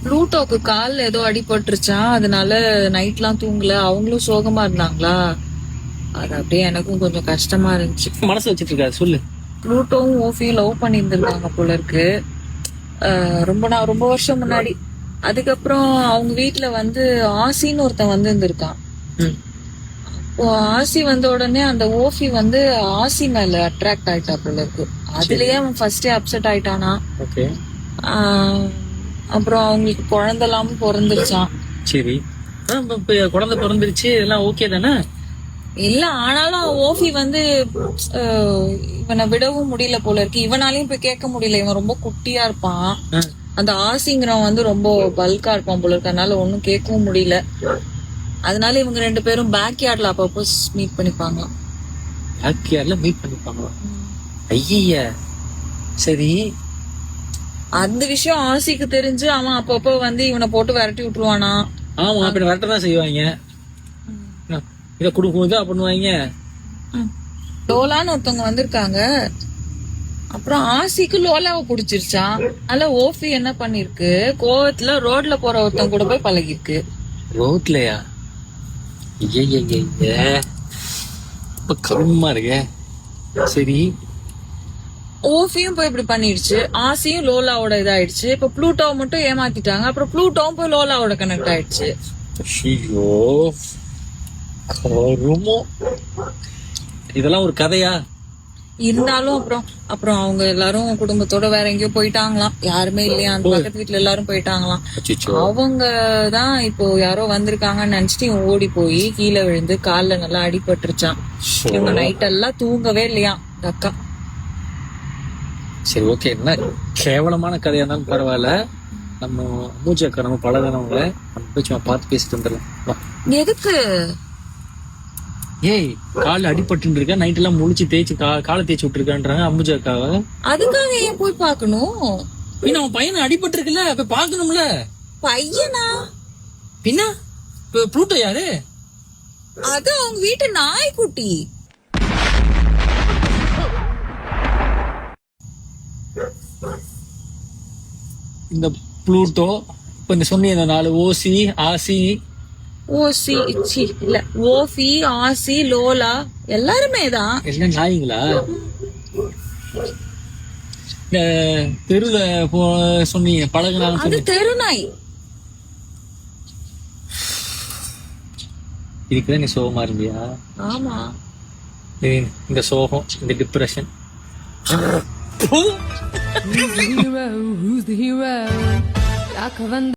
ப்ளூட்டோக்கு கால்ல ஏதோ அடிபட்டுருச்சா, அதனால நைட்லாம் தூங்கல. அவங்களும் சோகமா இருந்தாங்களா, அது அப்படியே எனக்கும் கொஞ்சம் கஷ்டமா இருந்துச்சு. மனசு வச்சிட்டு இருக்காது சொல்லு. ப்ளூட்டோவும் ஓஃபியும் லவ் பண்ணியிருந்திருந்தாங்க போல இருக்கு. ரொம்ப வருஷம் முன்னாடி. அதுக்கப்புறம் அவங்க வீட்டுல வந்து ஆசின்னு ஒருத்தன் வந்து இருந்திருக்கான். ம். இப்போ ஆசி வந்த உடனே அந்த ஓஃபி வந்து ஆசி மேல அட்ராக்ட் ஆயிட்டா போல இருக்கு. அதுலயே அவன் ஃபர்ஸ்டே அப்செட் ஆயிட்டானா. ஓகே. ஆஹ் அப்புறம் அவங்களுக்கு குழந்தைலாம் பிறந்துருச்சான். சரி. இப்ப குழந்தை பிறந்துருச்சு, எல்லாம் ஓகே தானே? இல்ல, ஆனாலும் ஓஃபி வந்து இவனை விடவும் முடியல போல இருக்கு. இவனாலையும் போய் கேட்க முடியல, இவன் ரொம்ப குட்டியா இருப்பான். அந்த ஆசிங்கிறவன் வந்து ரொம்ப பல்கா இருப்பான் போல இருக்கு, அதனால ஒன்னும் கேட்கவும் முடியல. அதனால இவங்க 2 பேரும் பேக் யார்ட்ல அப்பப்போ மீட் பண்ணிப்பாங்க. பேக் யார்ட்ல மீட் பண்ணிப்பாங்களா? ஐய. சரி. அந்த விஷயம் ஆசிக்கு தெரிஞ்சு அவன் அப்பப்போ வந்து இவனை போட்டு விரட்டி விட்டுருவானா. ஆமா, அப்படி விரட்டதான் செய்வாங்க. இத குடுக்கும்போது பண்ணுவாங்க. லோலான்னு ஒருத்தவங்க வந்திருக்காங்க. அப்புறம் ஆசிக்கு லோலாவை பிடிச்சிருச்சான். அதனால ஓஃபி என்ன பண்ணிருக்கு, கோவத்துல ரோட்ல போற ஒருத்தவங்க கூட போய் பழகிருக்கு. ரோட்லயா? இப்ப கருமா இருக்க. சரி. ஓஃபியும் போய் இப்படி பண்ணிடுச்சு, ஆசியும் லோலாவோட இதாயிடுச்சு. இப்ப ப்ளூட்டோவை மட்டும் ஏமாத்திட்டாங்க. அப்புறம் ப்ளூட்டோவும் போய் லோலாவோட கனெக்ட் ஆயிடுச்சு. ஐயோ கருமோ, இதெல்லாம் ஒரு கதையா? இருந்தாலும் அப்புறம் அவங்க எல்லாரும் குடும்பத்தோட வேற எங்கேயோ போயிட்டாங்களாம். யாருமே இல்லையா, அந்த பக்கத்து வீட்டுல எல்லாரும் போயிட்டாங்களாம். அவங்க தான் இப்போ யாரோ வந்திருக்காங்கன்னு நினைச்சிட்டு இவன் ஓடி போய் கீழே விழுந்து கால்ல நல்லா அடிபட்டுருச்சான். இவங்க நைட் எல்லாம் தூங்கவே இல்லையா அக்கா. சரி, ஓகே. என்ன கேவலமான கதையா இருந்தாலும் பரவாயில்ல, நம்ம மூச்சு அக்கா நம்ம பழகினவங்க, நம்ம போய் சும்மா பார்த்து பேசிட்டு வந்துடலாம். எதுக்கு? ஏய், கால அடிபட்டு இருக்க, நைட் எல்லாம் முழிச்சு தேய்ச்சி காலை தேய்ச்சி விட்டுருக்கான்றாங்க அம்புஜா அக்காவை. அதுக்காக ஏன் போய் பாக்கணும்? பின்ன அவன் பையனை அடிபட்டு இருக்குல்ல, போய் பாக்கணும்ல. பையனா? பின்ன ப்ளூட்டோ யாரு? அது அவங்க வீட்டு நாய்க்குட்டி. இந்த ப்ளூட்டோ இப்ப இந்த சொன்ன இந்த 4 ஓசி ஆசி இல்ல, ஓஃபி, ஆசி, லோலா எல்லாருமே தான். எல்லாம் நாய்ங்களா? இந்த தெருல சொன்னீங்க பழகுனாங்க, அது தெரு நாய். இதுக்குதான் நீ சோகமா இருந்தியா? ஆமா. இந்த சோகம், இந்த டிப்ரெஷன். Who's the hero?